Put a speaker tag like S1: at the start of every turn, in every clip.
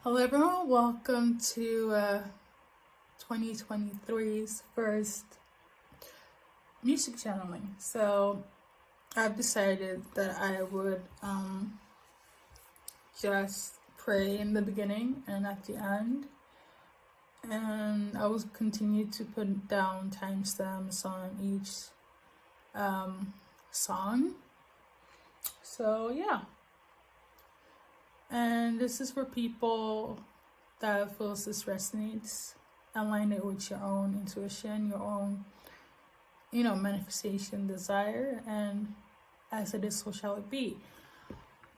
S1: Hello everyone, welcome to 2023's first music channeling. So I've decided that I would just pray in the beginning and at the end, and I will continue to put down timestamps on each song. So yeah. And this is for people that feels this resonates. Align it with your own intuition, your own, manifestation, desire, and as it is, so shall it be.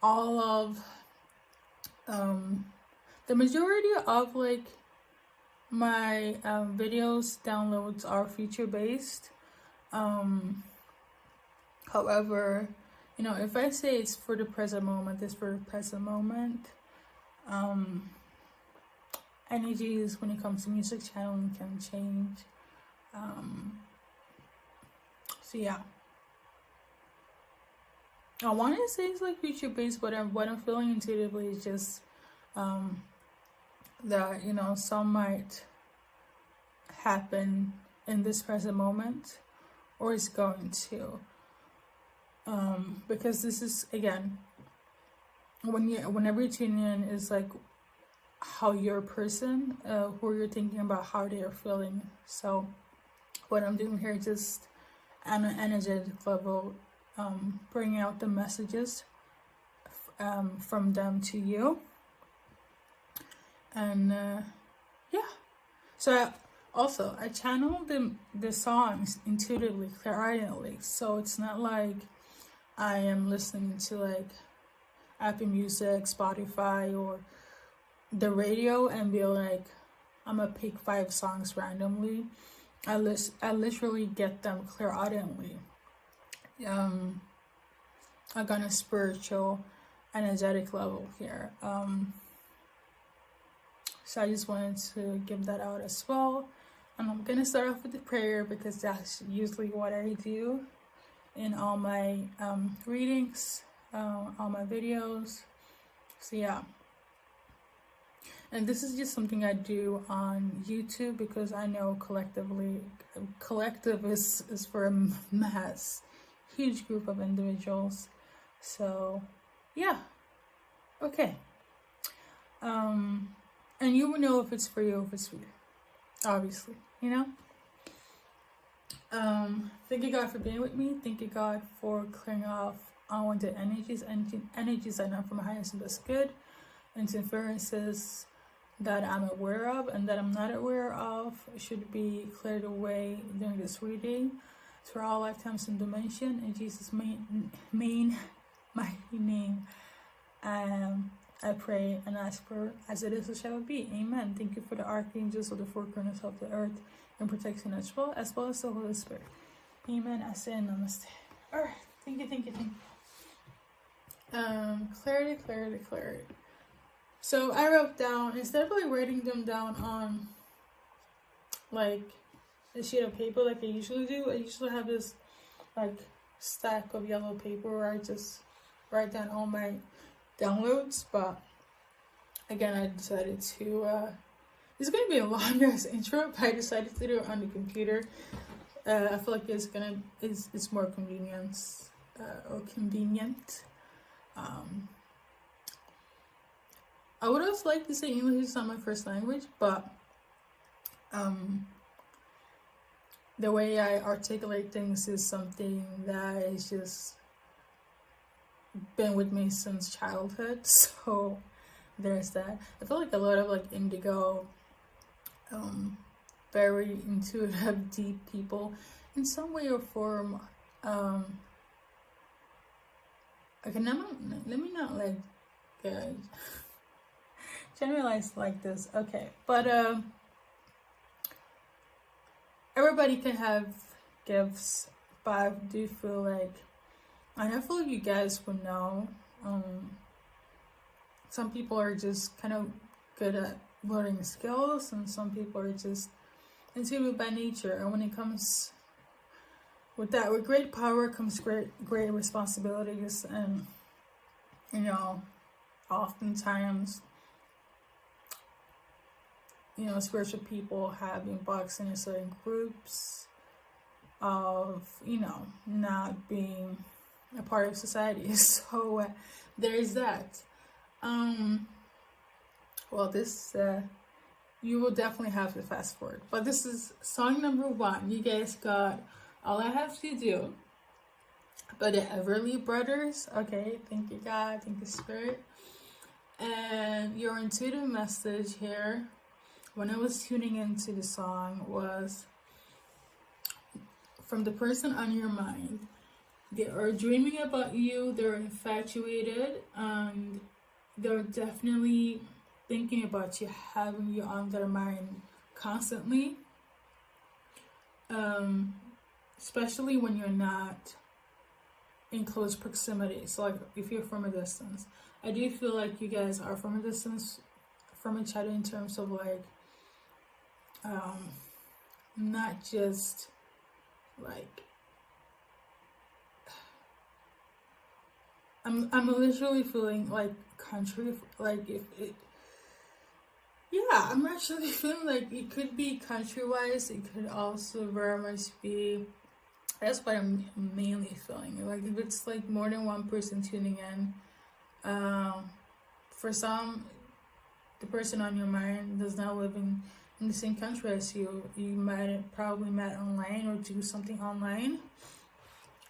S1: All of the majority of my videos downloads are feature based. However, if I say it's for the present moment, it's for the present moment. Energies when it comes to music channeling can change. So yeah. I want to say it's like future based, but what I'm feeling intuitively is just that, some might happen in this present moment, or it's going to. Because this is, again, whenever you tune in, is like how you're a person, who you're thinking about, how they are feeling. So what I'm doing here is just on an energetic level, bringing out the messages from them to you. And yeah, so I channel the songs intuitively, clairaudiently, so it's not like I am listening to Apple Music, Spotify, or the radio and be like, I'm gonna pick 5 songs randomly. I literally get them clairaudiently. On a spiritual, energetic level here. So I just wanted to give that out as well. And I'm gonna start off with the prayer because that's usually what I do in all my readings, all my videos. So yeah. And this is just something I do on YouTube because I know collective is for a mass, huge group of individuals. So yeah. Okay. And you will know if it's for you or if it's for you. Obviously, Thank you, God, for being with me. Thank you, God, for clearing off unwanted energies that are not from my highest and best good, interferences that I'm aware of and that I'm not aware of should be cleared away during this reading through all lifetimes and dimension. In Jesus' mighty name, I pray and ask for, as it is, so shall it be. Amen. Thank you for the archangels of the four corners of the earth and protection as well as the Holy Spirit. Amen. I say namaste. All right. Thank you. Clarity. So I wrote down, instead of writing them down on a sheet of paper like I usually do, I usually have this stack of yellow paper where I just write down all my downloads. But again, I decided to it's gonna be a long ass intro, but I decided to do it on the computer. I feel like it's more convenient. I would also like to say English is not my first language, but the way I articulate things is something that is just been with me since childhood. So there's that. I feel like a lot of indigo, very intuitive, deep people in some way or form. Okay, let me not generalize like this. Okay, but everybody can have gifts, but I do feel and I feel like you guys would know, some people are just kind of good at learning skills, and some people are just intuitive by nature. And when it comes with great power comes great responsibilities, and oftentimes spiritual people have been boxed in certain groups of, not being a part of society. So there's that. Well, this you will definitely have to fast forward, but this is song number 1. You guys got All I Have to Do by the Everly Brothers. Okay, thank you, God, thank you, Spirit. And your intuitive message here when I was tuning into the song was from the person on your mind. They are dreaming about you, they're infatuated, and they're definitely thinking about you, having you on their mind constantly, especially when you're not in close proximity. So like if you're from a distance, I do feel like you guys are from a distance from each other in terms of like not just like I'm literally feeling like country, like if it, yeah, I'm actually feeling like it could be country-wise, it could also very much be, that's what I'm mainly feeling. Like if it's like more than one person tuning in, for some, the person on your mind does not live in the same country as you. You might have probably met online or do something online,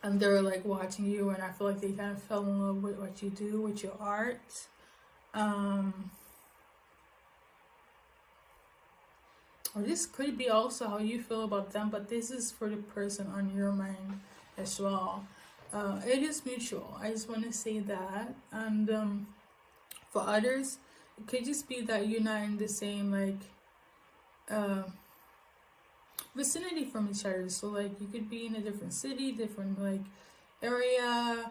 S1: and they're like watching you, and I feel like they kind of fell in love with what you do, with your art. Or this could be also how you feel about them, but this is for the person on your mind as well. It is mutual. I just want to say that. And for others, it could just be that you're not in the same like vicinity from each other. So like you could be in a different city, different like area,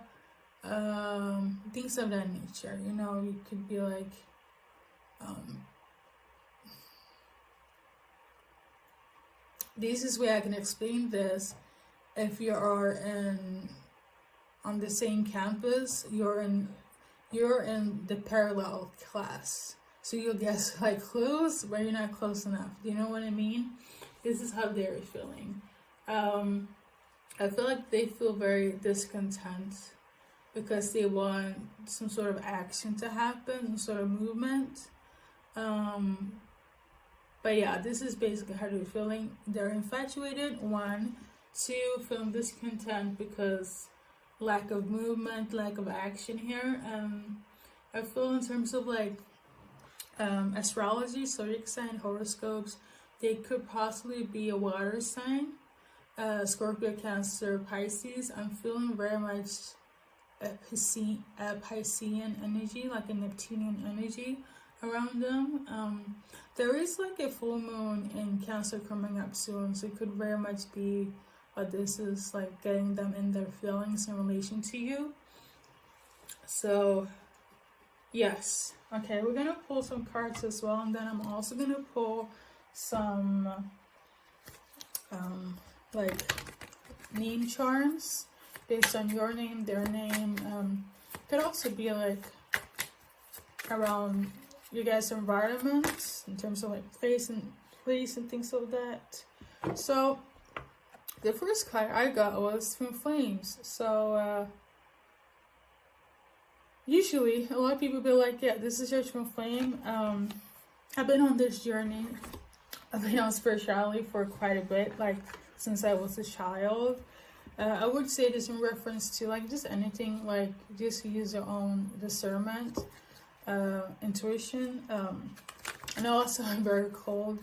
S1: things of that nature. You could be like this is where I can explain this. If you are on the same campus, you're in the parallel class, so you'll get like close, but you're not close enough. Do you know what I mean? This is how they're feeling. I feel like they feel very discontent because they want some sort of action to happen, some sort of movement. But yeah, this is basically how they're feeling. They're infatuated, 1. 2, feeling discontent because lack of movement, lack of action here. I feel in terms of like astrology, zodiac sign, horoscopes, they could possibly be a water sign, Scorpio, Cancer, Pisces. I'm feeling very much a Piscean energy, like a Neptunian energy around them. There is like a full moon in Cancer coming up soon, so it could very much be this is like getting them in their feelings in relation to you. So yes, okay, we're gonna pull some cards as well, and then I'm also gonna pull some like name charms based on your name, their name. Could also be like around you guys' environment in terms of like place and things like that. So the first card I got was Twin Flames. So usually a lot of people be like, yeah, this is your twin flame. I've been on this journey. I've been on spirituality for quite a bit, like since I was a child. I would say this in reference to like just anything, like just use your own discernment, intuition, and also I'm very cold.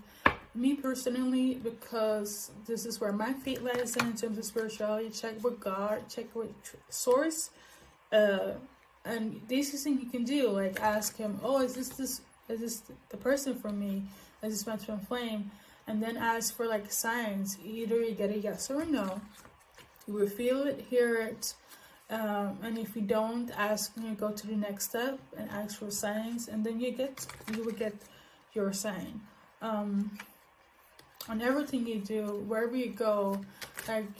S1: Me personally, because this is where my faith lies in terms of spirituality. Check with God, check with source, and this is thing you can do. Like ask him, oh, is this the person for me? Is this my twin flame? And then ask for like signs. Either you get a yes or a no. You will feel it, hear it, and if you don't, go to the next step and ask for signs, and then you will get your sign. On everything you do, wherever you go, like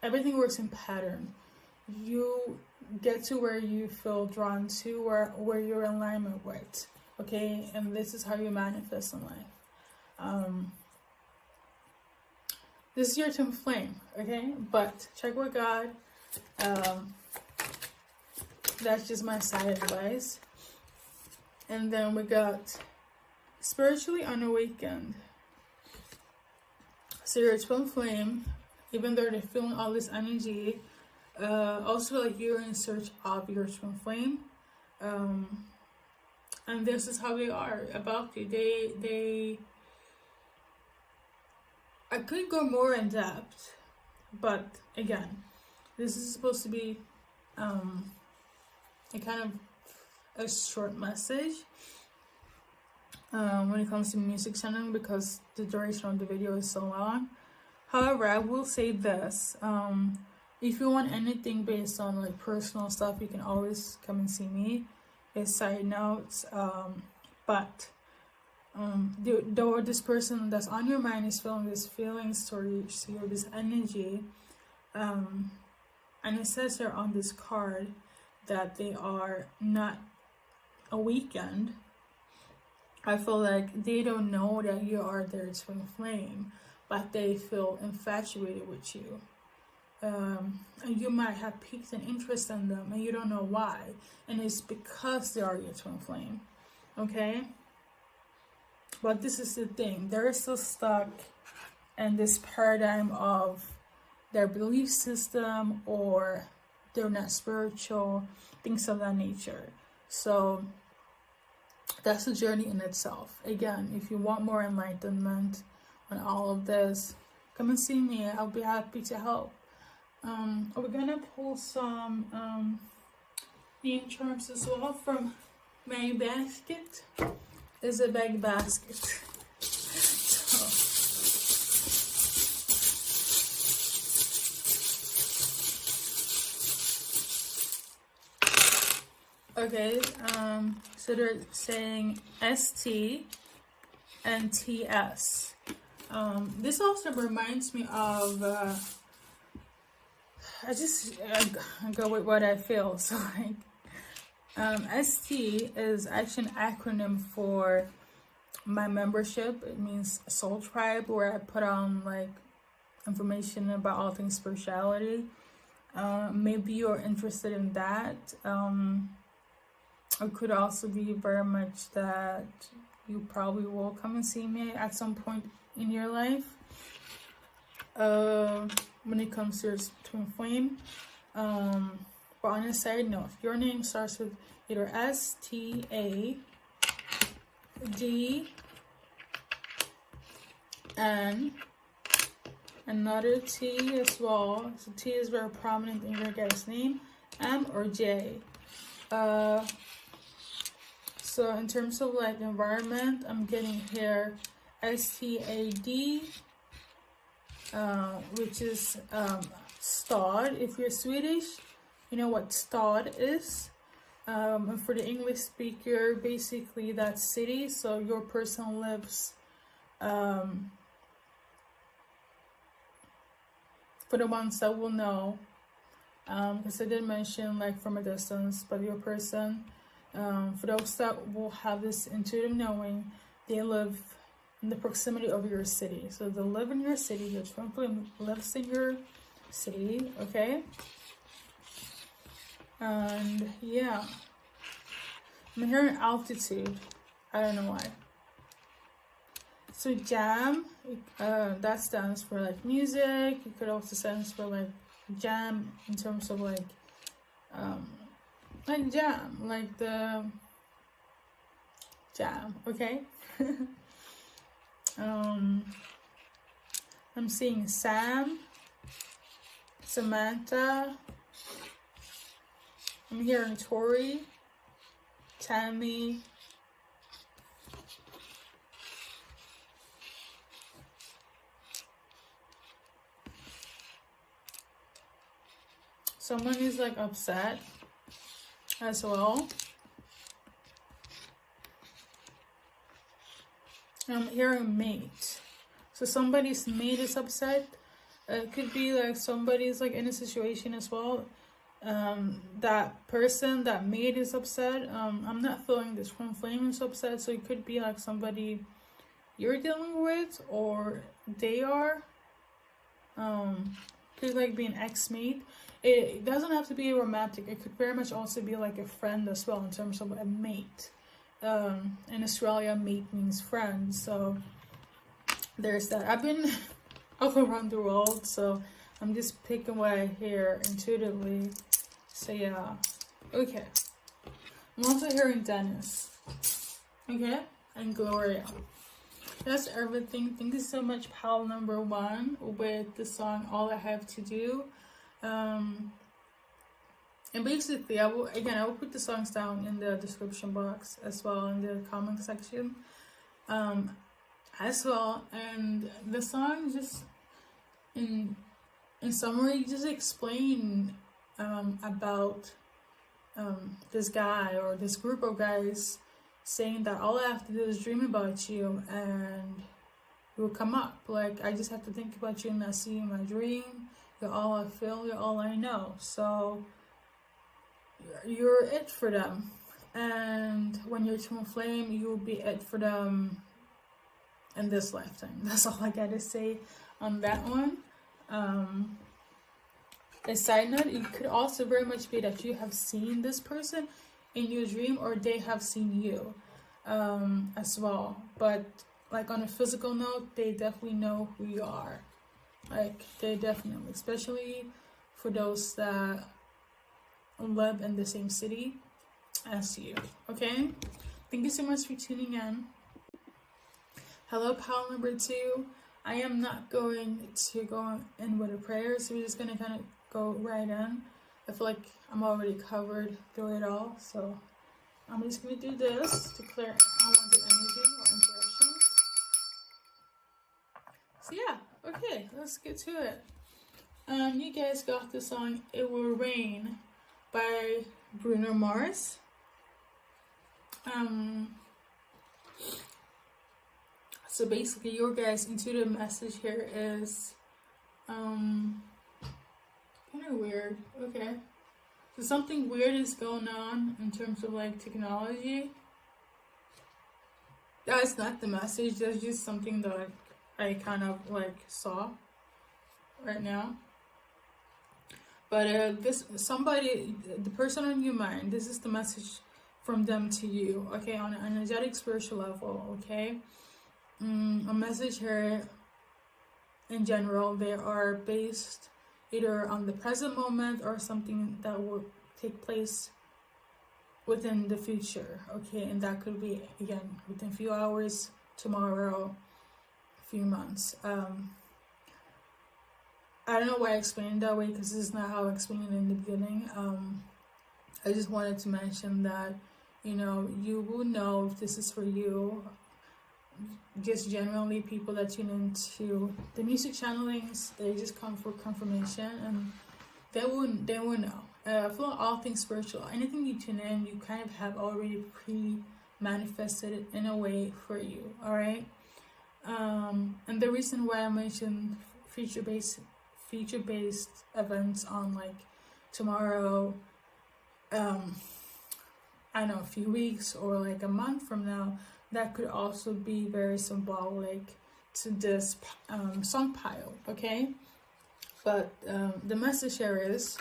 S1: everything works in pattern. You get to where you feel drawn to, where you're in alignment with. Okay, and this is how you manifest in life. This is your twin flame, okay? But check with God. That's just my side advice. And then we got spiritually unawakened. So your twin flame, even though they're feeling all this energy, also like you're in search of your twin flame. And this is how they are about you. They I could go more in depth, but again, this is supposed to be a kind of a short message when it comes to music channeling, because the duration of the video is so long. However, I will say this, if you want anything based on like personal stuff, you can always come and see me. It's side notes, but this person that's on your mind is feeling this feelings towards you, this energy, and it says here on this card that they are not awakened. I feel like they don't know that you are their twin flame, but they feel infatuated with you. And you might have piqued an interest in them and you don't know why, and it's because they are your twin flame, okay? But this is the thing, they're still stuck in this paradigm of their belief system, or they're not spiritual, things of that nature. So that's a journey in itself. Again, if you want more enlightenment on all of this, come and see me. I'll be happy to help. We're gonna pull some name charms as well from my basket. It's a big basket. Okay, so they're saying ST and TS. This also reminds me of, I go with what I feel. So like, ST is actually an acronym for my membership. It means Soul Tribe, where I put on like information about all things spirituality. Maybe you're interested in that. It could also be very much that you probably will come and see me at some point in your life. When it comes to your twin flame. But on a side note, your name starts with either S, T, A, D, N, another T as well. So T is very prominent in your guy's name, M or J. So in terms of like environment, I'm getting here STAD, which is stad. If you're Swedish, you know what stad is. And for the English speaker, basically that's city. So your person lives, for the ones that will know, because I did mention like from a distance, but your person, for those that will have this intuitive knowing, they live in the proximity of your city. So they live in your city, your twin flame lives in your city, okay? And yeah, I'm hearing altitude. I don't know why. So jam, that stands for like music. It could also stand for like jam in terms of like jam, like the jam, okay? I'm seeing Sam, Samantha. I'm hearing Tori, Tammy, someone is like upset as well. I'm hearing mate. So somebody's mate is upset. It could be like somebody's like in a situation as well. That person, that mate is upset. I'm not feeling this twin flame is upset. So it could be like somebody you're dealing with, or they are. Could like be an ex-mate. It doesn't have to be romantic. It could very much also be like a friend as well, in terms of a mate. In Australia, mate means friend, so there's that. I've been all around the world, so I'm just picking what I hear intuitively. So yeah, okay. I'm also hearing Dennis, okay, and Gloria. That's everything. Thank you so much, pal number 1, with the song All I Have to Do. And basically, I will put the songs down in the description box as well, in the comment section as well. And the song just, in summary, just explain about this guy or this group of guys saying that all I have to do is dream about you and it will come up. Like, I just have to think about you and I see you in my dream. You're all I feel, you're all I know. So you're it for them. And when you're twin flame, you will be it for them in this lifetime. That's all I gotta say on that one. A side note, it could also very much be that you have seen this person in your dream, or they have seen you as well. But like on a physical note, they definitely know who you are. Like, they definitely, especially for those that live in the same city as you. Okay, thank you so much for tuning in. Hello, pal number 2. I am not going to go in with a prayer, so we're just gonna kind of go right in. I feel like I'm already covered through it all, so I'm just gonna do this to clear unwanted energy or impressions. So yeah, okay, let's get to it. You guys got the song "It Will Rain" by Bruno Mars. So basically, your guys' intuitive message here is kind of weird. Okay, so something weird is going on in terms of like technology. That's not the message. That's just something that I kind of like saw right now. But the person on your mind, this is the message from them to you. Okay, on an energetic spiritual level. Okay. A message here in general, they are based either on the present moment or something that will take place within the future. Okay, and that could be again within a few hours, tomorrow, a few months. I don't know why I explained it that way, because this is not how I explained it in the beginning. I just wanted to mention that, you will know if this is for you. Just generally, people that tune into the music channelings, they just come for confirmation, and they will know. For all things spiritual, anything you tune in, you kind of have already pre-manifested it in a way for you. All right. And the reason why I mentioned future-based events on like tomorrow, I don't know, a few weeks or like a month from now, that could also be very symbolic to this song pile, okay? But the message here is,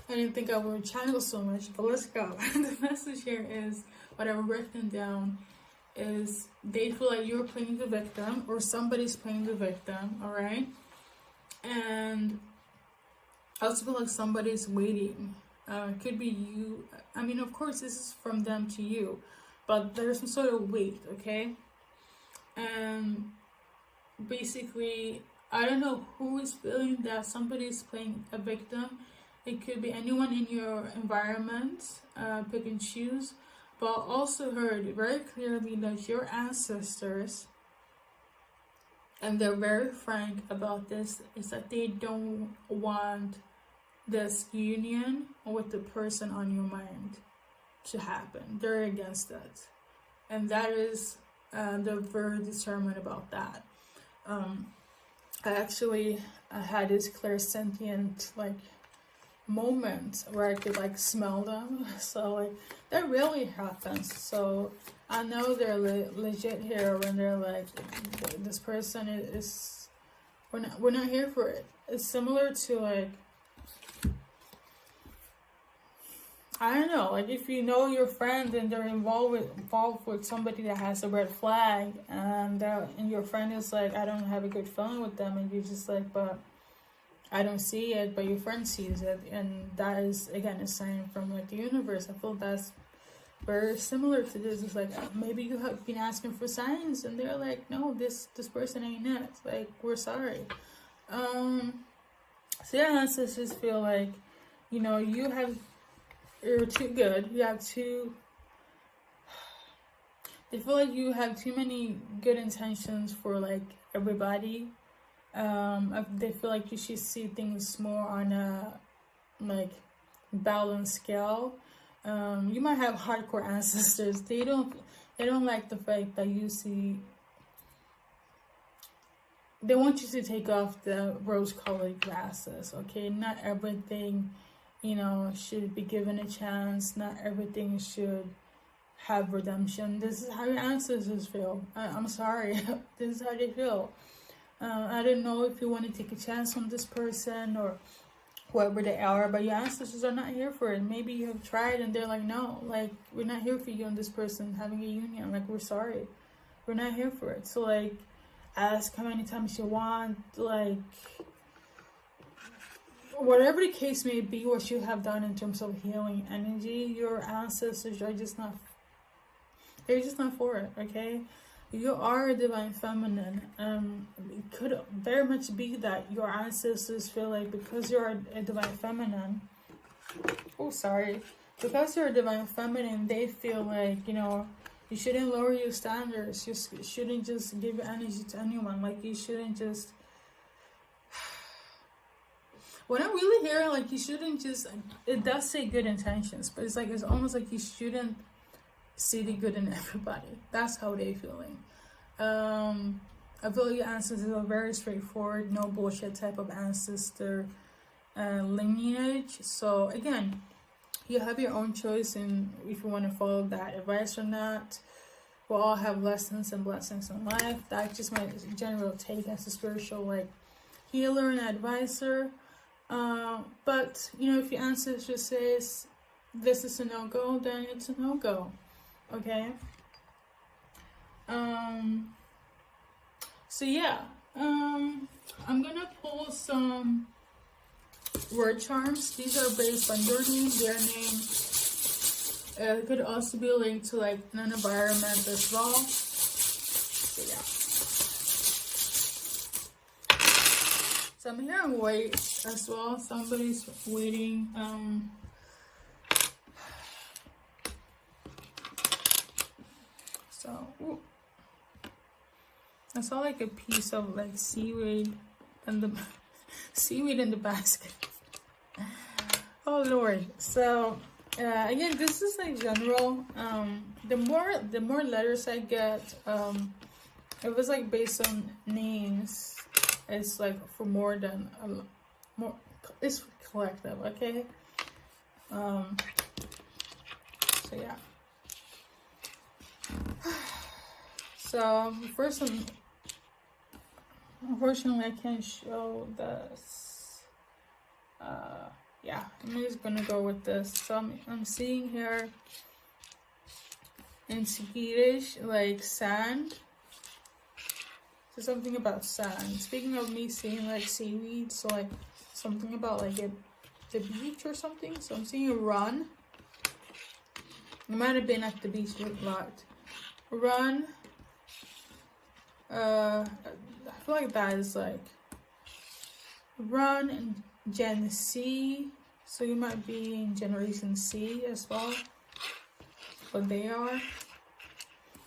S1: I didn't think I would channel so much, but let's go. The message here is, what I've written down is, they feel like you're playing the victim, or somebody's playing the victim, all right? And I also feel like somebody's waiting. It could be you. I mean, of course, this is from them to you, but there's some sort of wait, okay? And basically, I don't know who is feeling that somebody's playing a victim. It could be anyone in your environment, pick and choose. But I also heard very clearly that your ancestors, and they're very frank about this, is that they don't want this union with the person on your mind to happen. They're against that, and that is they're very determined about that. I actually had this clairsentient like moments where I could like smell them. So like that really happens. So I know they're legit here when they're like, this person is we're not here for it. It's similar to like, I don't know, like if you know your friend and they're involved with somebody that has a red flag, and your friend is like, I don't have a good feeling with them, and you're just like, but I don't see it, but your friend sees it, and that is again a sign from like the universe. I feel that's very similar to this. It's like maybe you have been asking for signs, and they're like, no, this person ain't it. Like, we're sorry. So yeah, ancestors feel like, you know, you're too good. They feel like you have too many good intentions for like everybody. They feel like you should see things more on a like balanced scale. You might have hardcore ancestors. They don't like the fact that you see. They want you to take off the rose-colored glasses. Okay, not everything, you know, should be given a chance. Not everything should have redemption. This is how your ancestors feel. I'm sorry. This is how they feel. I don't know if you want to take a chance on this person or whoever they are, but your ancestors are not here for it. Maybe you have tried and they're like, no, like, we're not here for you and this person having a union. Like, we're sorry. We're not here for it. So, like, ask how many times you want, like, whatever the case may be, what you have done in terms of healing energy, your ancestors are just not, they're just not for it, okay? You are a divine feminine. It could very much be that your ancestors feel like because you're a divine feminine, because you're a divine feminine, they feel like, you know, you shouldn't lower your standards. You shouldn't just give your energy to anyone. Like, you shouldn't just, when I'm really hearing, like, you shouldn't just, it does say good intentions, but it's like, it's almost like you shouldn't see the good in everybody. That's how they're feeling. I feel your ancestors are very straightforward, no bullshit type of ancestor lineage. So again, you have your own choice in if you want to follow that advice or not. We'll all have lessons and blessings in life. That's just my general take as a spiritual like healer and advisor. But you know, if your ancestor says this is a no-go, then it's a no-go. Okay. So yeah, I'm gonna pull some word charms. These are based on your name, their name. It could also be linked to like an environment as well. So yeah. So I'm hearing wait as well. Somebody's waiting. Ooh. I saw like a piece of like seaweed and the seaweed in the basket. Oh Lord. So again, this is like general. The more letters I get, it was like based on names. It's like for more than more. It's collective, okay. So yeah. So first one, unfortunately I can't show this. Yeah, I'm just gonna go with this. So I'm seeing here in Swedish like sand. So something about sand. Speaking of me seeing like seaweed, so like something about like the beach or something. So I'm seeing a run. It might have been at the beach a lot. Run. I feel like that is like run and Gen C, so you might be in Generation C as well, but they are.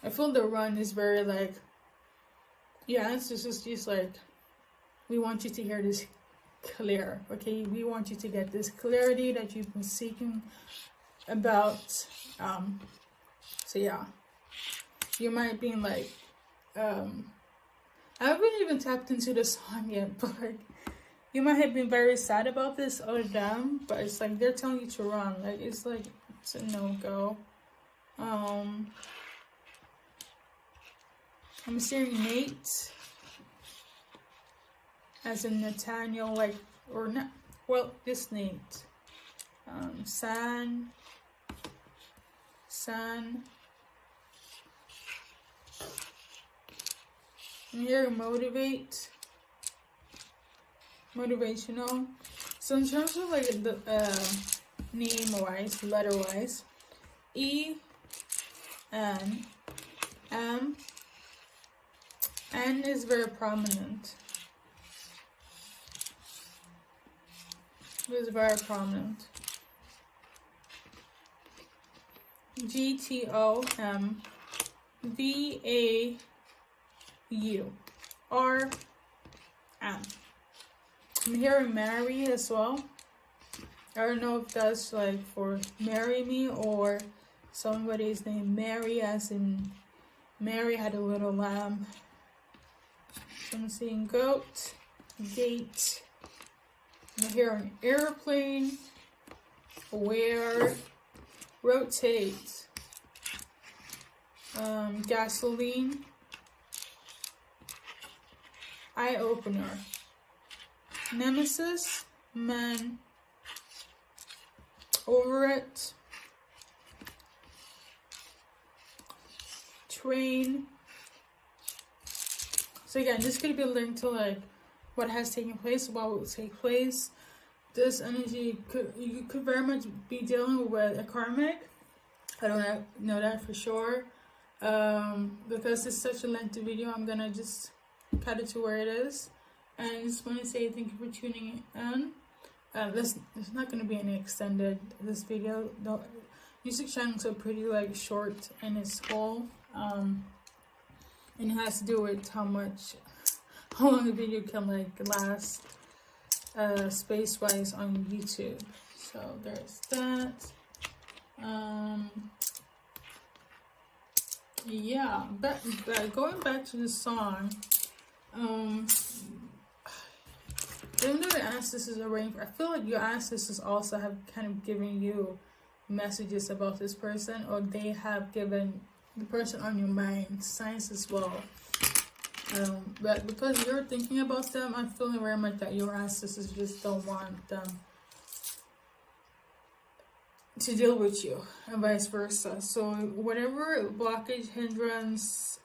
S1: I feel the run is very like, yeah, it's just like, we want you to hear this clear, okay? We want you to get this clarity that you've been seeking about. So yeah, you might be like, I haven't even tapped into the song yet, but like, you might have been very sad about this or them, but it's like they're telling you to run. Like it's like it's a no-go. I'm seeing Nate as in Nathaniel, like, or not, well, this Nate. San. I'm here, motivational. So in terms of like the name wise, letter wise, E, N, M, N is very prominent. It is very prominent. G, T, O, M, V, A, U, R, M. I'm hearing marry as well. I don't know if that's like for marry me or somebody's name Mary, as in Mary had a little lamb. I'm seeing goat, gate. I'm hearing airplane, where, rotate, gasoline, eye opener, nemesis, man, over it, train. So again, this could be linked to like what has taken place, what will take place. This energy you could very much be dealing with a karmic. I don't know that for sure. Because it's such a lengthy video, I'm gonna just cut it to where it is. And I just want to say thank you for tuning in. There's not gonna be any extended this video. The music channels are pretty like short and it's full. And it has to do with how long the video can like last space wise on YouTube. So there's that. Yeah, but going back to the song, even though the ancestors are waiting for, I feel like your ancestors also have kind of given you messages about this person, or they have given the person on your mind signs as well. But because you're thinking about them, I'm feeling very much that your ancestors just don't want them to deal with you, and vice versa. So whatever blockage, hindrance,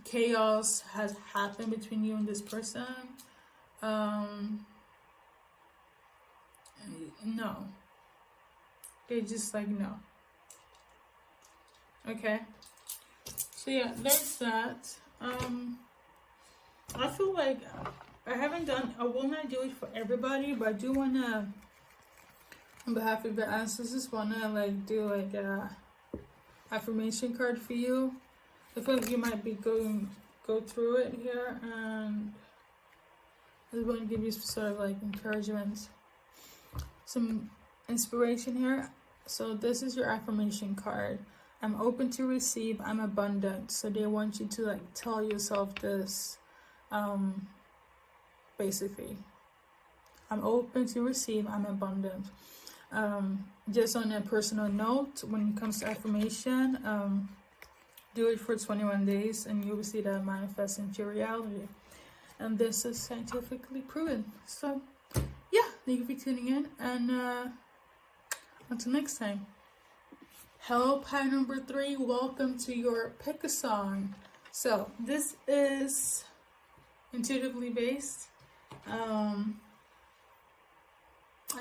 S1: chaos has happened between you and this person, no, they're just like no. Okay, so yeah, there's that. I feel like I will not do it for everybody, but I do want to, on behalf of your ancestors, want to like do like a affirmation card for you. I feel like you might be go through it here, and I just want to give you some sort of like encouragement, some inspiration here. So this is your affirmation card. I'm open to receive, I'm abundant. So they want you to like tell yourself this, basically. I'm open to receive, I'm abundant. Just on a personal note, when it comes to affirmation, do it for 21 days and you will see that manifest into reality. And this is scientifically proven. So yeah, thank you for tuning in, and until next time. Hello, pie number 3. Welcome to your pick a song. So this is intuitively based. I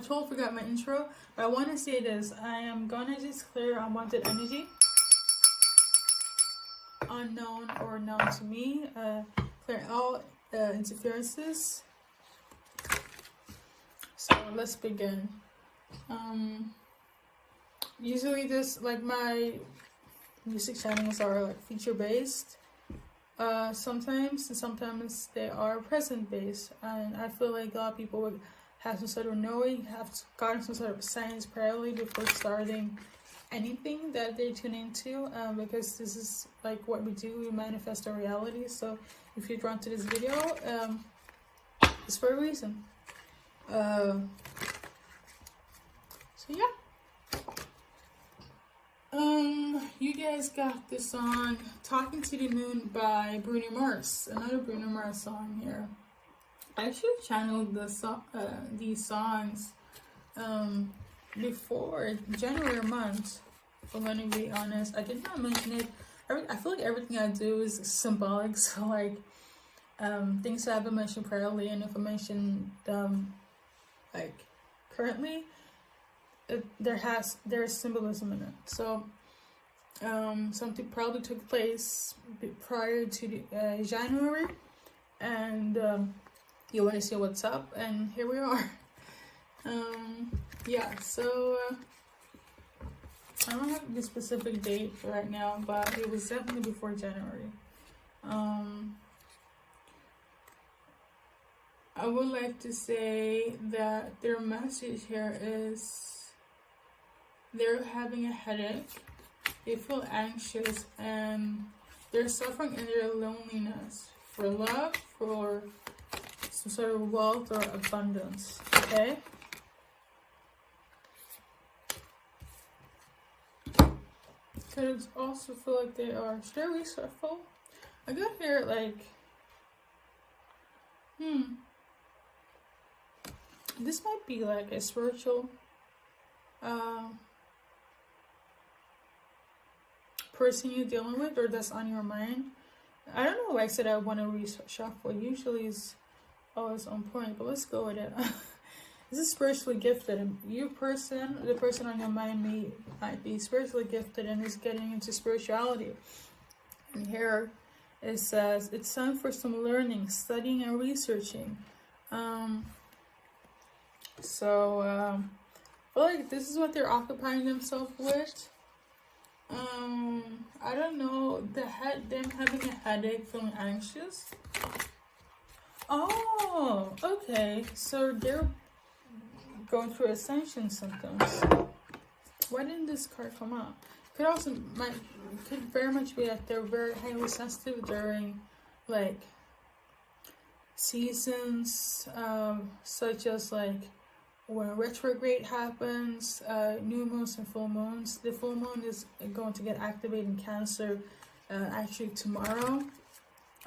S1: totally forgot my intro, but I want to say this. I am gonna just clear unwanted energy, unknown or known to me. Clear all interferences. So let's begin. Usually this, like, my music channels are like feature based, sometimes, and sometimes they are present based, and I feel like a lot of people would have some sort of knowing, have gotten some sort of science priorly before starting anything that they tune into, because this is like what we do, we manifest our reality. So if you're drawn to this video, It's for a reason. So yeah. You guys got the song "Talking to the Moon" by Bruno Mars. Another Bruno Mars song here. I actually channeled these songs before January month. If I'm gonna be honest, I did not mention it. I feel like everything I do is symbolic. So like things that I haven't mentioned previously, and if I mention like currently, there's symbolism in it. So something probably took place prior to January, and you want to see what's up, and here we are. Yeah, so I don't have the specific date right now, but it was definitely before January. I would like to say that their message here is they're having a headache, they feel anxious, and they're suffering in their loneliness for love, for some sort of wealth or abundance, okay? Could also feel like they are very resourceful. I got here like, this might be like a spiritual person you're dealing with, or that's on your mind. I don't know why I said I want to reshuffle. Usually is always on point, but let's go with it. This is spiritually gifted, and the person on your mind might be spiritually gifted and is getting into spirituality. And here it says it's time for some learning, studying, and researching. So I feel like this is what they're occupying themselves with. I don't know, them having a headache, feeling anxious. Oh, okay. So they're going through ascension symptoms. Why didn't this card come out? Could very much be that they're very highly sensitive during like seasons, such as like when retrograde happens, new moons and full moons. The full moon is going to get activated in Cancer actually tomorrow,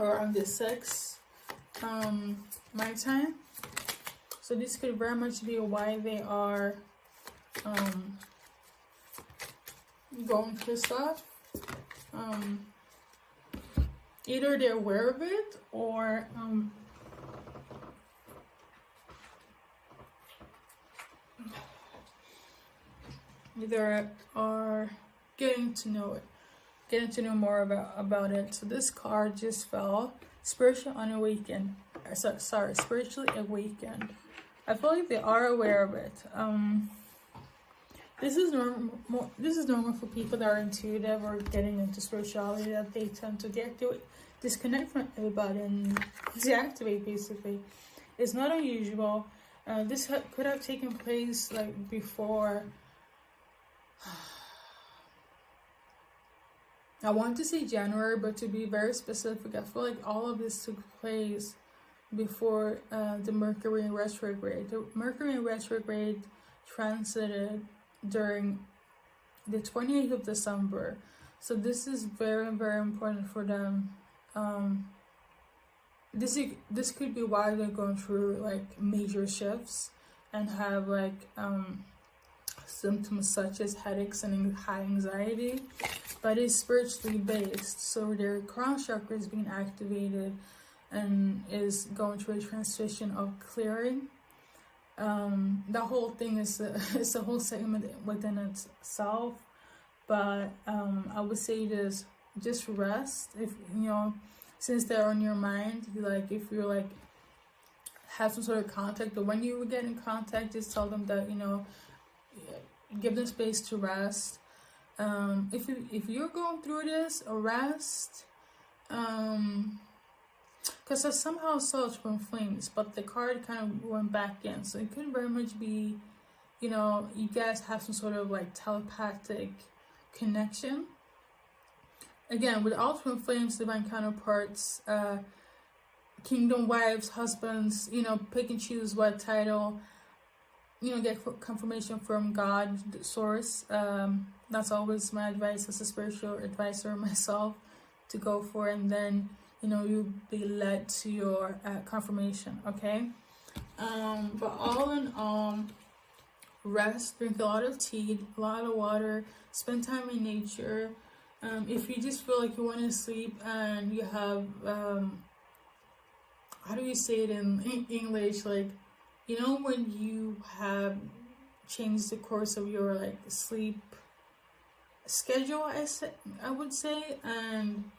S1: or on the 6th, my time. So this could very much be why they are going through stuff. Either they're aware of it, or either are getting to know more about it. So this card just fell, spiritually unawakened. Sorry, spiritually awakened. I feel like they are aware of it. This is normal for people that are intuitive or getting into spirituality, that they tend to disconnect from everybody and deactivate. Basically, it's not unusual. This could have taken place like before. I want to say January, but to be very specific, I feel like all of this took place before the Mercury in retrograde. The Mercury in retrograde transited during the 28th of December. So this is very, very important for them. This could be why they're going through like major shifts and have like symptoms such as headaches and high anxiety, but it's spiritually based. So their crown chakra is being activated and is going through a transition of clearing. The whole thing is a whole segment within itself, but I would say this: just rest. If you know, since they're on your mind, like if you're like have some sort of contact, but when you get in contact, just tell them that, you know, give them space to rest. If you're going through this, rest. Because I somehow saw twin flames, but the card kind of went back in, so it could very much be, you know, you guys have some sort of like telepathic connection. Again, with all twin flames, divine counterparts kingdom wives, husbands, pick and choose what title, get confirmation from God, the source. That's always my advice as a spiritual advisor myself to go for, and then you'll be led to your confirmation, okay? But all in all, rest, drink a lot of tea, a lot of water, spend time in nature. If you just feel like you want to sleep and you have how do you say it in English, like when you have changed the course of your like sleep schedule, I would say, and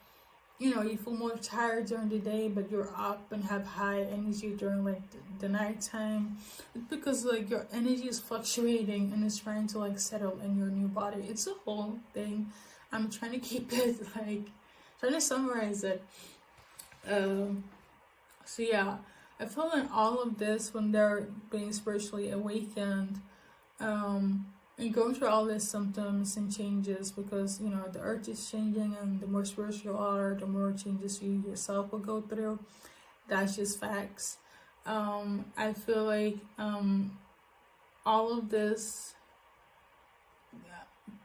S1: you feel more tired during the day, but you're up and have high energy during like the nighttime. It's because like your energy is fluctuating and it's trying to like settle in your new body. It's a whole thing. I'm trying to keep it like, trying to summarize it. So yeah, I feel like all of this, when they're being spiritually awakened, and going through all these symptoms and changes, because the earth is changing, and the more spiritual you are, the more changes you yourself will go through. That's just facts. I feel like all of this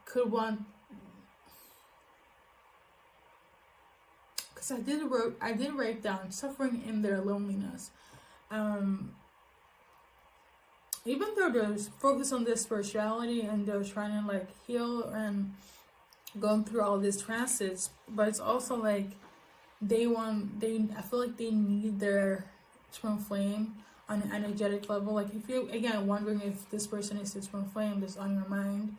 S1: could want, because I did write down suffering in their loneliness. Even though they're focused on their spirituality and they're trying to like heal and going through all these transits, but it's also like I feel like they need their twin flame on an energetic level. Like if you're again wondering if this person is the twin flame that's on your mind,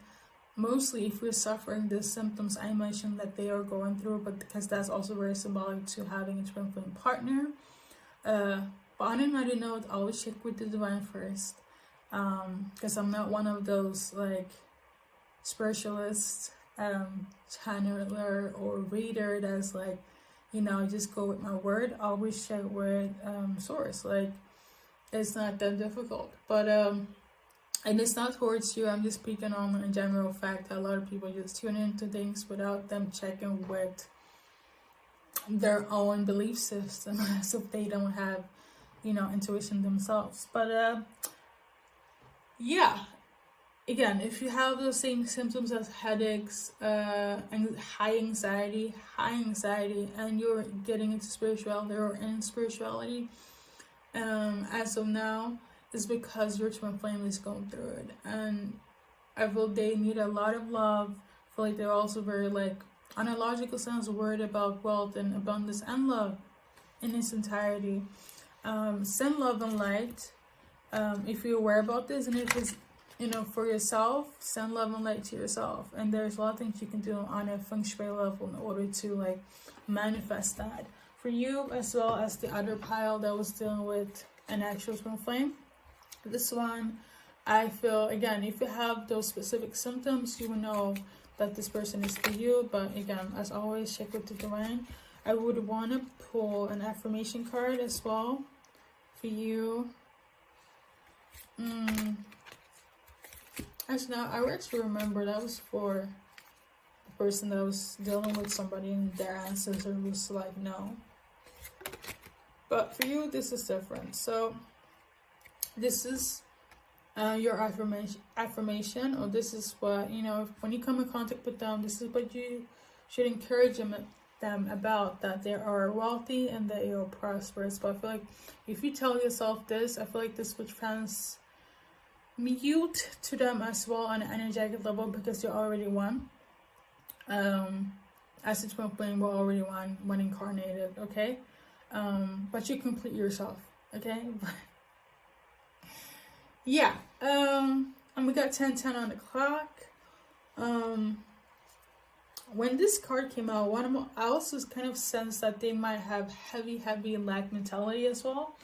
S1: mostly if you're suffering the symptoms I mentioned that they are going through, but because that's also very symbolic to having a twin flame partner. But on another note, always check with the divine first. Because I'm not one of those like spiritualists, channeler or reader that's like, just go with my word. Always check with source. Like, it's not that difficult. But and it's not towards you. I'm just speaking on a general fact that a lot of people just tune into things without them checking with their own belief system, as if they don't have, intuition themselves. But yeah, again, if you have those same symptoms as headaches, and high anxiety, and you're getting into spirituality or in spirituality, as of now, is because your twin flame is going through it, and I feel they need a lot of love. I feel like they're also very like, on a logical sense, worried about wealth and abundance and love in its entirety. Send love and light. If you're aware about this, and if it's for yourself, send love and light to yourself. And there's a lot of things you can do on a feng shui level in order to like manifest that for you, as well as the other pile that was dealing with an actual twin flame. This one, I feel, again, if you have those specific symptoms, you will know that this person is for you. But again, as always, check with the divine. I would want to pull an affirmation card as well for you. Actually, now I actually remember that was for the person that was dealing with somebody and their ancestor was like, no. But for you, this is different. So this is your affirmation, or this is what, when you come in contact with them, this is what you should encourage them about, that they are wealthy and that you're prosperous. But I feel like if you tell yourself this, I feel like this would transmute to them as well on an energetic level, because you're already one. As a twin flame, we're already one when incarnated, okay? But you complete yourself, okay? Yeah, and we got 10:10 on the clock. When this card came out, I also kind of sensed that they might have heavy lack mentality as well,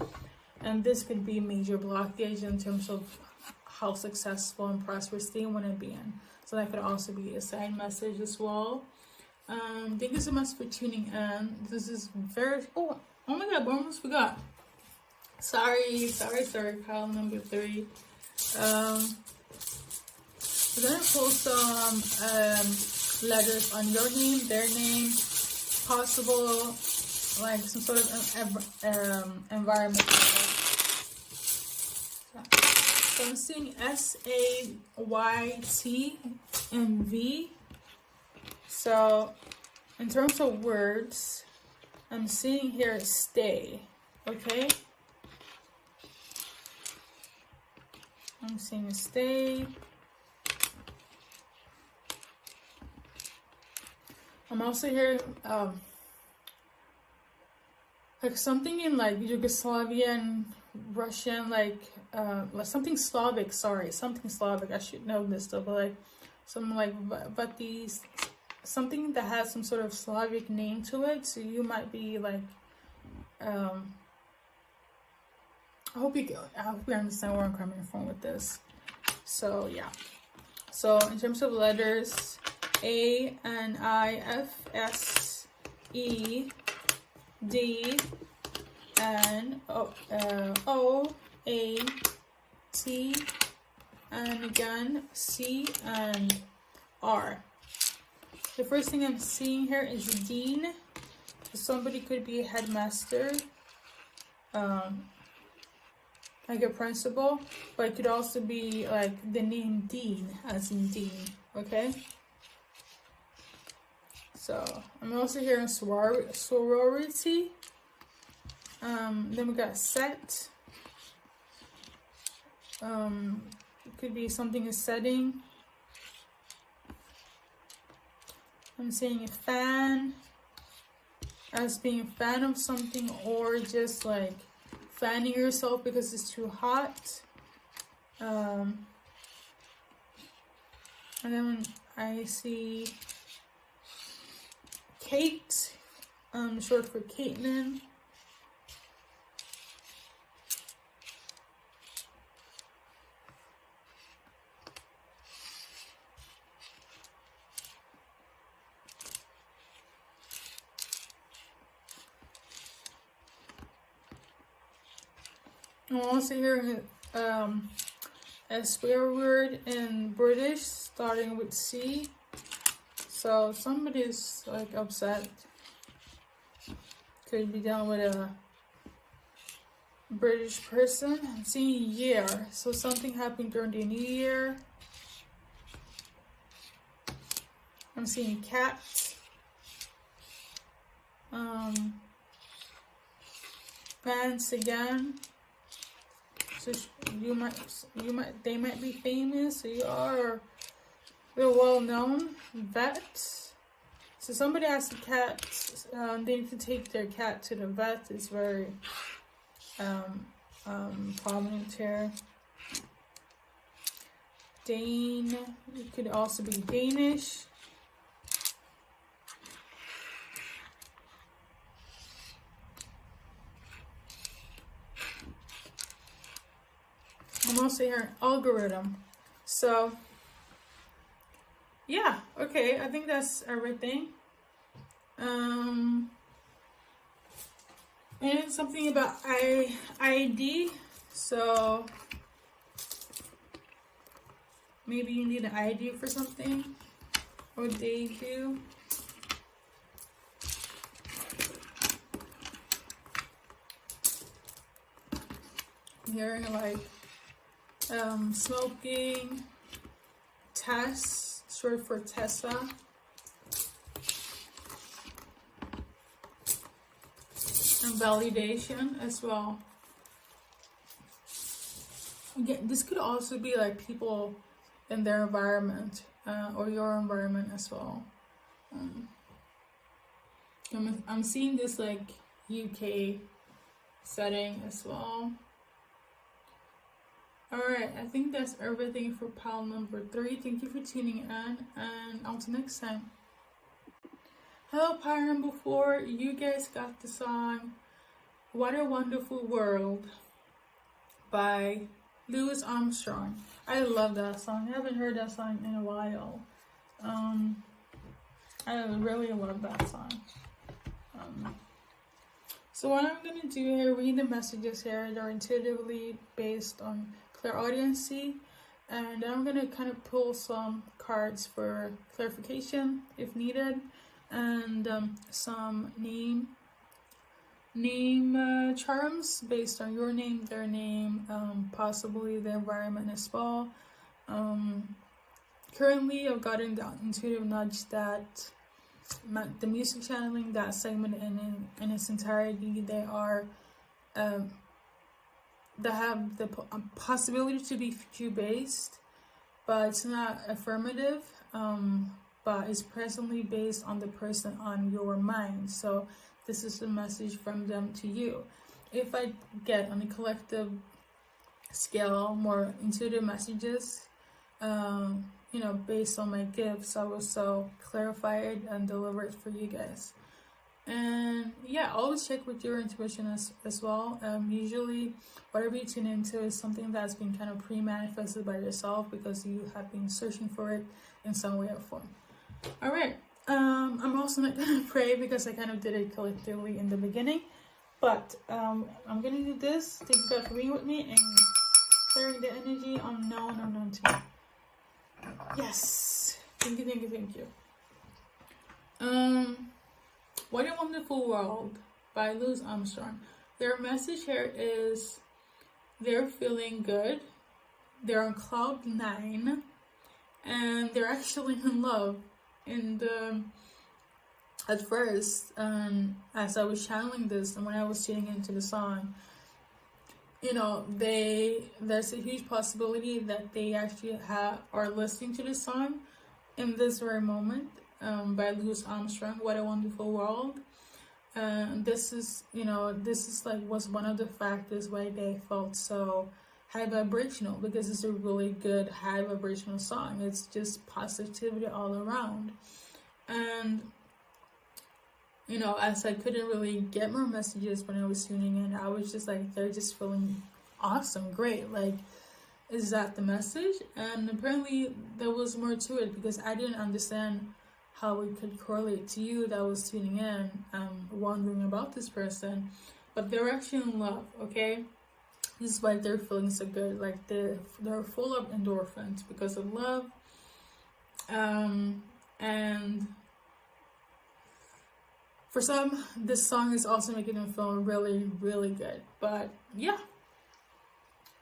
S1: and this could be a major blockage in terms of how successful and prosperous they want to be in. So that could also be a side message as well. Thank you so much for tuning in. This is very oh my god, I almost forgot. Sorry, pile number 3. We're gonna pull some letters on your name, their name, possible like some sort of environment. So I'm seeing SAYT and V. So in terms of words, I'm seeing here stay. Okay. I'm seeing stay. I'm also hearing like something in like Yugoslavian, Russian, like something Slavic. Sorry, something Slavic. I should know this though, but like some like but these something that has some sort of Slavic name to it. So you might be like I hope you understand where I'm coming from with this. So yeah. So in terms of letters, A, N, I, F, S, E, D, N, O, A, T, and again C and R. The first thing I'm seeing here is Dean. So somebody could be a headmaster, like a principal, but it could also be like the name Dean, as in Dean. Okay. So I'm also hearing sorority. Then we got set. It could be something is setting. I'm saying a fan, as being a fan of something, or just like fanning yourself because it's too hot. And then I see Kate, short for Caitlin. I'm also hearing a swear word in British starting with C. So somebody's like upset. Could be dealing with a British person. I'm seeing year. So something happened during the new year. I'm seeing cat. Fans again. So they might be famous. So you are they're well known. Vet. So somebody has a cat. They need to take their cat to the vet. It's very prominent here. Dane. It could also be Danish. I'm also hearing algorithm. So yeah, okay, I think that's everything. And something about ID. So maybe you need an ID for something, or they do. I'm hearing like smoking, Tess, short for Tessa, and validation as well. Again, this could also be like people in their environment, or your environment as well. I'm seeing this like UK setting as well. Alright, I think that's everything for pile number 3. Thank you for tuning in, and until next time. Hello, pile number 4. You guys got the song What a Wonderful World by Louis Armstrong. I love that song. I haven't heard that song in a while. I really love that song. So what I'm going to do here, read the messages here. They're intuitively based on clairaudiency, and then I'm going to kind of pull some cards for clarification if needed, and some name name charms based on your name, their name, possibly the environment as well. Currently, I've gotten the intuitive nudge that the music channeling, that segment in its entirety, they have the possibility to be future based, but it's not affirmative, but it's presently based on the person on your mind. So this is the message from them to you. If I get on a collective scale more intuitive messages, based on my gifts, I will so clarify it and deliver it for you guys. And yeah, always check with your intuition as well. Usually whatever you tune into is something that's been kind of pre-manifested by yourself because you have been searching for it in some way or form. All right. I'm also not gonna pray because I kind of did it collectively in the beginning, but I'm gonna do this. Thank you God for being with me and clearing the energy unknown to me. Yes. Thank you. What a Wonderful World by Louis Armstrong. Their message here is they're feeling good. They're on cloud 9, and they're actually in love. And at first, as I was channeling this and when I was tuning into the song, there's a huge possibility that they actually are listening to this song in this very moment, by Louis Armstrong, What a Wonderful World. This is like was one of the factors why they felt so high vibrational, because it's a really good high vibrational song. It's just positivity all around. And as I couldn't really get more messages when I was tuning in, I was just like, they're just feeling awesome, great. Like, is that the message? And apparently there was more to it because I didn't understand how it could correlate to you that was tuning in, wondering about this person. But they're actually in love, okay? This is why they're feeling so good. Like, they're full of endorphins because of love. And for some, this song is also making them feel really, really good. But yeah.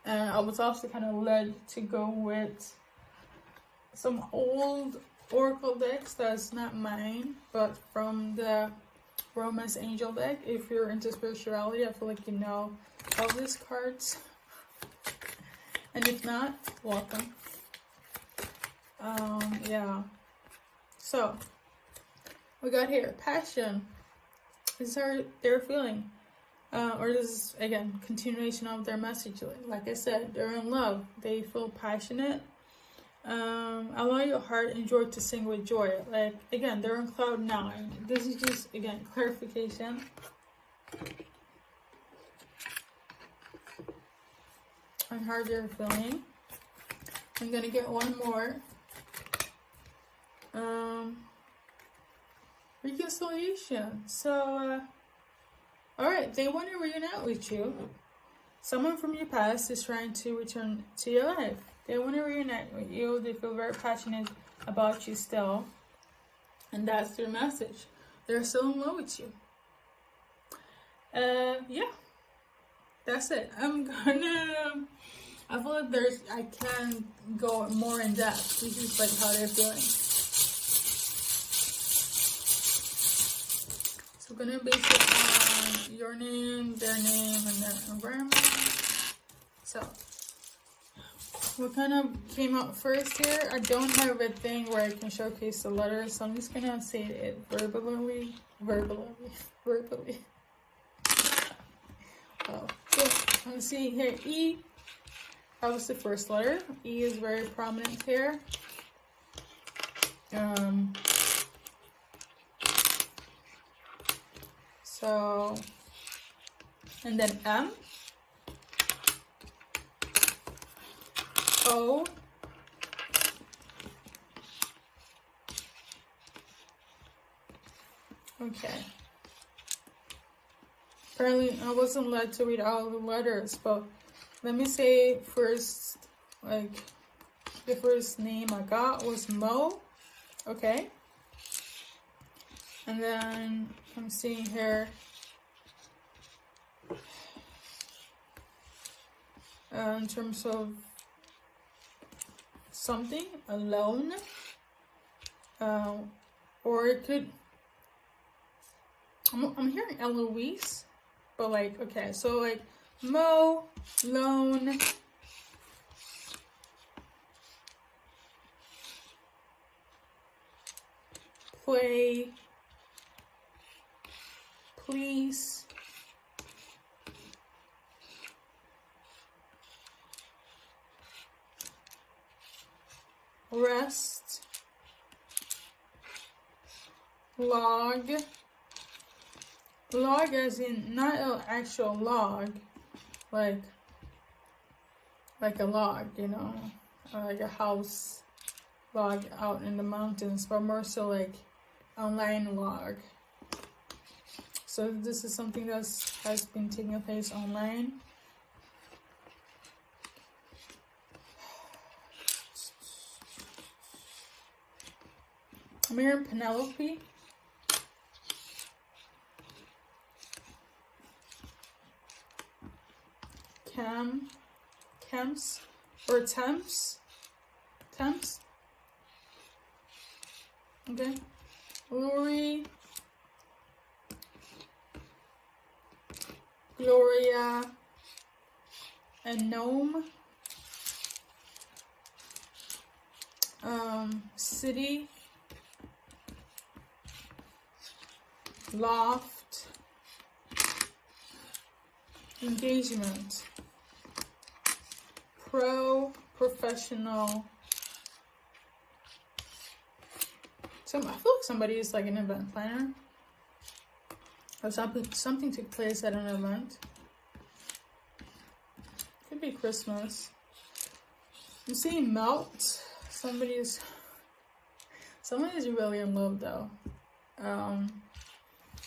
S1: And I was also kind of led to go with some old Oracle decks that's not mine, but from the Romance Angel deck. If you're into spirituality, I feel like you know all these cards. And if not, welcome. Yeah. So, we got here, passion. This is how they're feeling. Or this is, again, continuation of their message. Like I said, they're in love. They feel passionate. Allow your heart and joy to sing with joy. Like, again, they're on cloud 9. This is just, again, clarification. On how they're feeling. I'm going to get one more. Reconciliation. So, alright, they want to reunite with you. Someone from your past is trying to return to your life. They want to reunite with you. They feel very passionate about you still. And that's their message. They're still in love with you. Yeah. That's it. I feel like I can go more in depth. This is like how they're feeling. So I'm going to base it on your name, their name, and their environment. So, what kind of came out first here? I don't have a thing where I can showcase the letters, so I'm just going to say it verbally. Oh, so I'm seeing here E. That was the first letter. E is very prominent here. So, and then M. O. Okay. Apparently, I wasn't led to read all the letters, but let me say first, like, the first name I got was Mo. Okay. And then I'm seeing here in terms of something alone, or it could, I'm hearing Eloise, but like, okay, so like mow, loan, play, please, rest, log as in not an actual log, like a log, you know, like a house log out in the mountains, but more so like online log. So this is something that has been taking place online. I'm hearing Penelope. Temps, or temps. Okay. Lori, Gloria, and Gnome. City, loft, engagement, professional. So I feel like somebody is like an event planner, or something took place at an event. Could be Christmas. I'm seeing melt. Somebody's really in love though.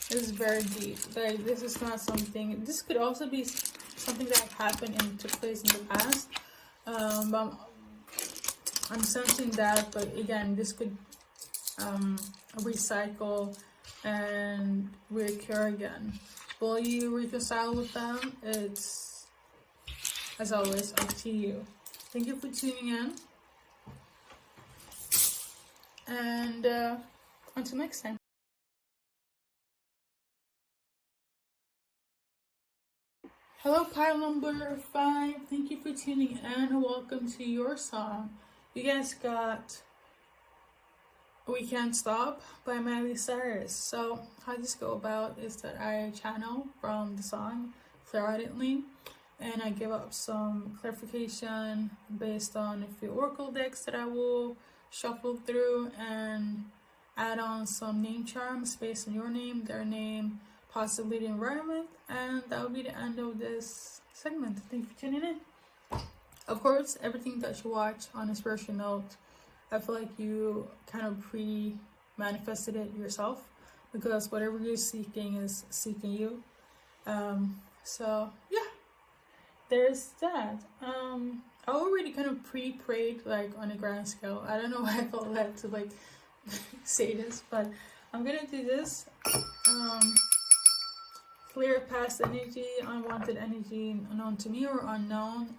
S1: This is very deep. Like, this is not something. This could also be something that happened and took place in the past. But I'm sensing that. But again, this could recycle and reoccur again. Will you reconcile with them? It's, as always, up to you. Thank you for tuning in. And until next time. Hello, pile number 5. Thank you for tuning in and welcome to your song. You guys got We Can't Stop by Miley Cyrus. So how this go about is that I channel from the song clairaudiently, and I give up some clarification based on a few oracle decks that I will shuffle through and add on some name charms based on your name, their name, possibly the environment, and that will be the end of this segment. Thank you for tuning in. Of course, everything that you watch on Inspiration Note, I feel like you kind of pre-manifested it yourself, because whatever you're seeking is seeking you. So yeah, there's that. I already kind of pre-prayed like on a grand scale. I don't know why I felt led to like say this, but I'm gonna do this. Clear past energy, unwanted energy, unknown to me or unknown,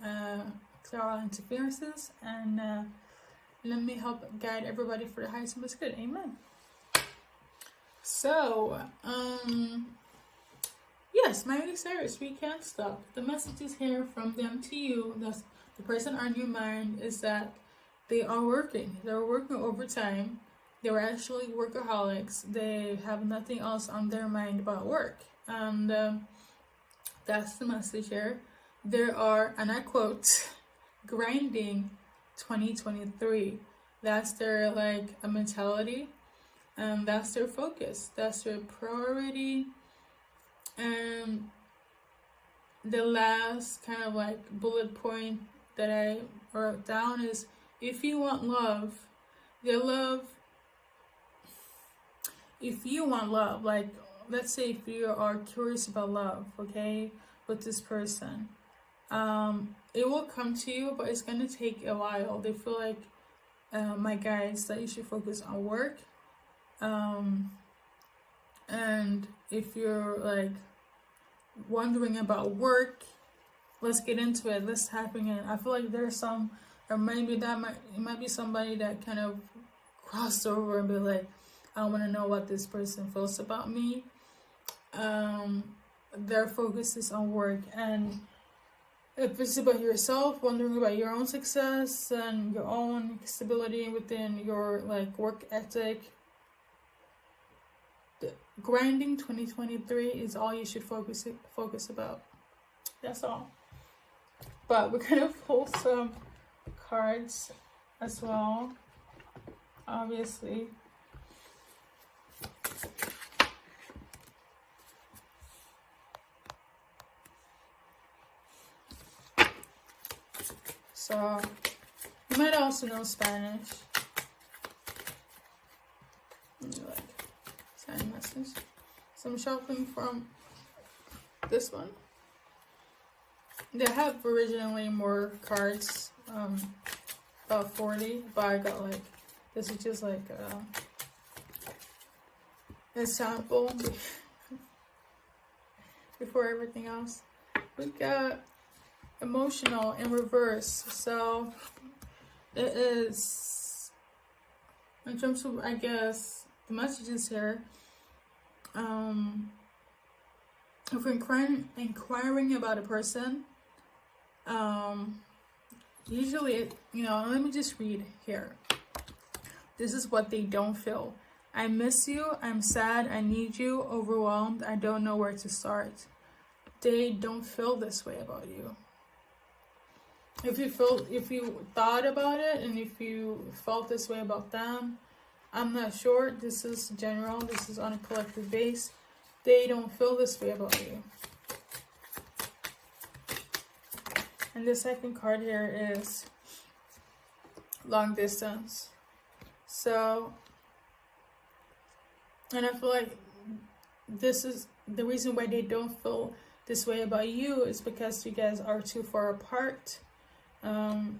S1: clear all interferences, and let me help guide everybody for the highest and best good. Amen. So, yes, Miley Cyrus, We Can't Stop. The message is here from them to you. That's the person on your mind, is that they are working. They're working overtime. They were actually workaholics. They have nothing else on their mind but work. And that's the message here. There are, and I quote, grinding 2023. That's their like a mentality, and that's their focus. That's their priority. And the last kind of like bullet point that I wrote down is, if you want love, if you want love, like, let's say if you are curious about love, okay, with this person, it will come to you, but it's gonna take a while. They feel like, my guys, that you should focus on work. And if you're like wondering about work, let's get into it. Let's tapping in. I feel like there's some, or maybe it might be somebody that kind of crossed over and be like, I want to know what this person feels about me. Their focus is on work, and if it's about yourself, wondering about your own success and your own stability within your like work ethic, grinding 2023 is all you should focus about. That's all. But we're gonna pull some cards as well, obviously. So you might also know Spanish. Like sign message. So I'm shuffling from this one. They have originally more cards, about 40, but I got like, this is just like a sample before everything else. We got emotional in reverse. So it is, in terms of, I guess, the messages here, if we're inquiring about a person, usually, let me just read here. This is what they don't feel. I miss you, I'm sad, I need you, overwhelmed, I don't know where to start. They don't feel this way about you. If you thought about it and if you felt this way about them, I'm not sure. This is general. This is on a collective base. They don't feel this way about you. And the second card here is long distance. So, and I feel like this is the reason why they don't feel this way about you is because you guys are too far apart.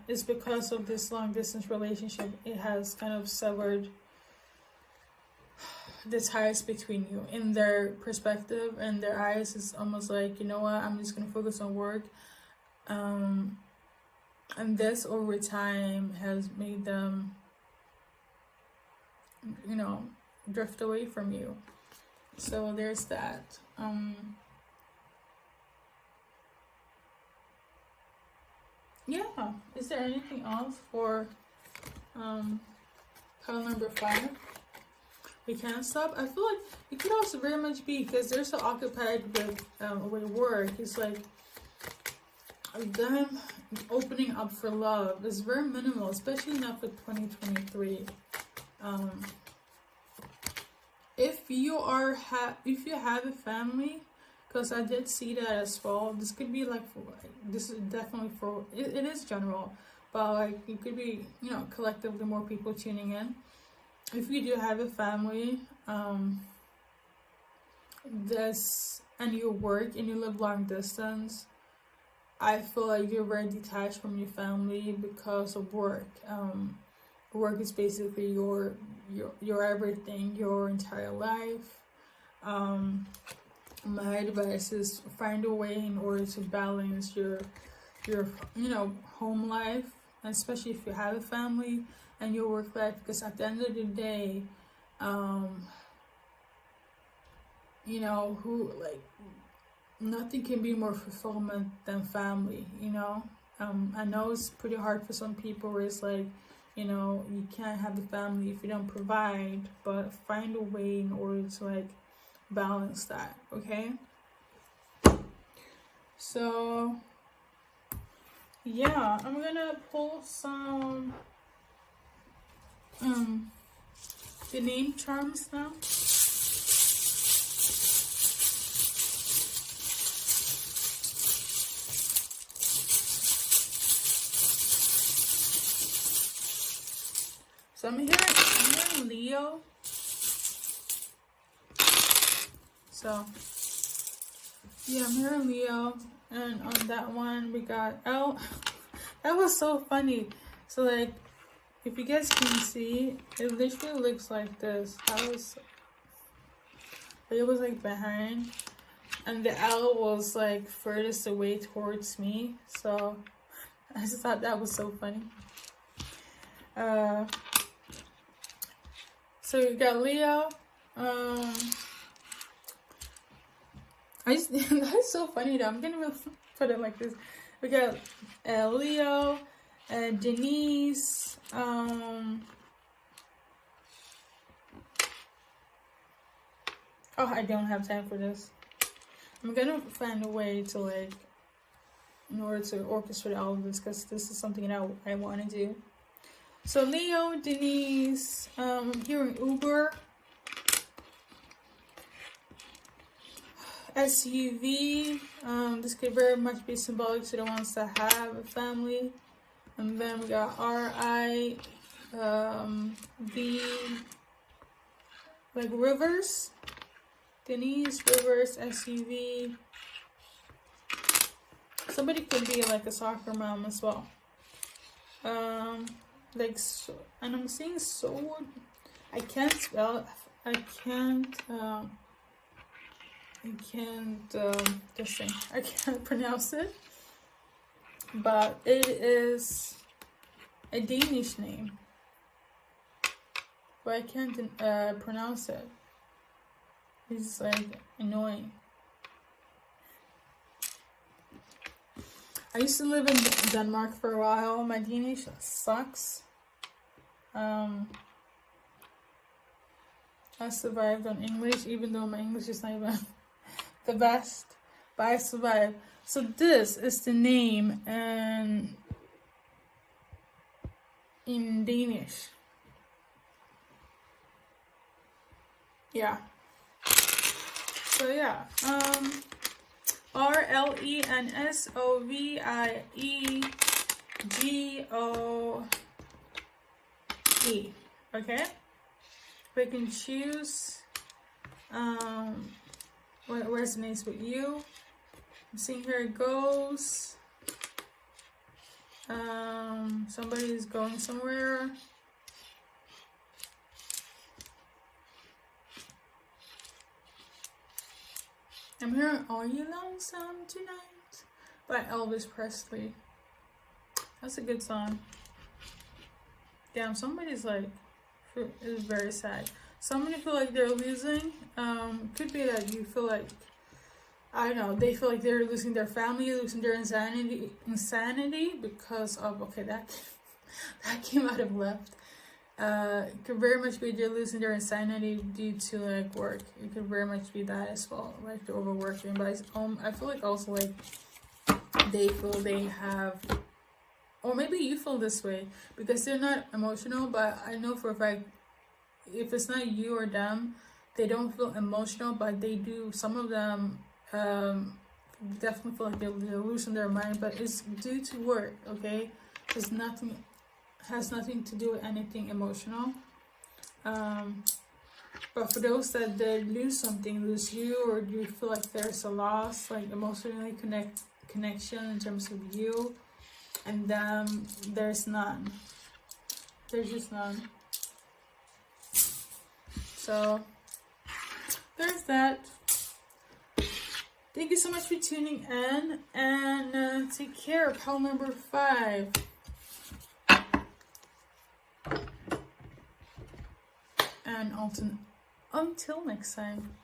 S1: It's because of this long distance relationship. It has kind of severed the ties between you. In their perspective and their eyes, it's almost like, you know what, I'm just gonna focus on work. And this over time has made them, drift away from you. So there's that. Yeah, is there anything else for pile number 5? We can't stop. I feel like it could also very much be because they're so occupied with work. It's like them opening up for love is very minimal, especially not for 2023. If you have a family, because I did see that as well. This could be like, this is definitely for, it is general, but like it could be, collectively more people tuning in. If you do have a family, and you work and you live long distance, I feel like you're very detached from your family because of work. Work is basically your everything, your entire life. My advice is find a way in order to balance your home life, especially if you have a family, and your work life, because at the end of the day, nothing can be more fulfillment than family. I know it's pretty hard for some people where it's like, you can't have a family if you don't provide, but find a way in order to like balance that. Okay, so yeah, I'm gonna pull some the name charms now. So I'm hearing Leo. So yeah, I'm hearing Leo, and on that one we got L. That was so funny. So like, if you guys can see, it literally looks like this. It was like behind, and the L was like furthest away towards me, so I just thought that was so funny. So you got Leo. That's so funny though. I'm gonna put it like this. We got Leo, Denise. Oh, I don't have time for this. I'm gonna find a way to like, in order to orchestrate all of this, because this is something that I want to do. So Leo, Denise, here in Uber, SUV. This could very much be symbolic to the ones that have a family. And then we got RI, V, like Rivers. Denise, Rivers, SUV. Somebody could be like a soccer mom as well. Like, so, and I'm seeing sword. I can't spell. I can't pronounce it. But it is a Danish name. But I can't pronounce it. It's like annoying. I used to live in Denmark for a while. My Danish sucks. I survived on English, even though my English is not even the best. But I survived. So this is the name in Danish. Yeah. So yeah, RLENSOVIEGOE. Okay, we can choose what resonates with you. I'm seeing here it goes. Somebody is going somewhere. I'm hearing Are You Lonesome Tonight by Elvis Presley. That's a good song. Damn, somebody's like, is very sad. Somebody feel like they're losing. Could be that you feel like, I don't know, they feel like they're losing their family, losing their insanity because of, okay, that came out of left. It could very much be they're losing their insanity due to like work. It could very much be that as well, like they're overworking. But I feel like also like they feel they have, or maybe you feel this way because they're not emotional. But I know for a fact, if it's not you or them, they don't feel emotional, but they do. Some of them definitely feel like they're losing their mind, but it's due to work. Okay, there's nothing. Has nothing to do with anything emotional. But for those that they lose something, lose you, or you feel like there's a loss, like emotionally connection in terms of you and them, there's none. There's just none. So there's that. Thank you so much for tuning in, and take care. Pile number 5. And until next time.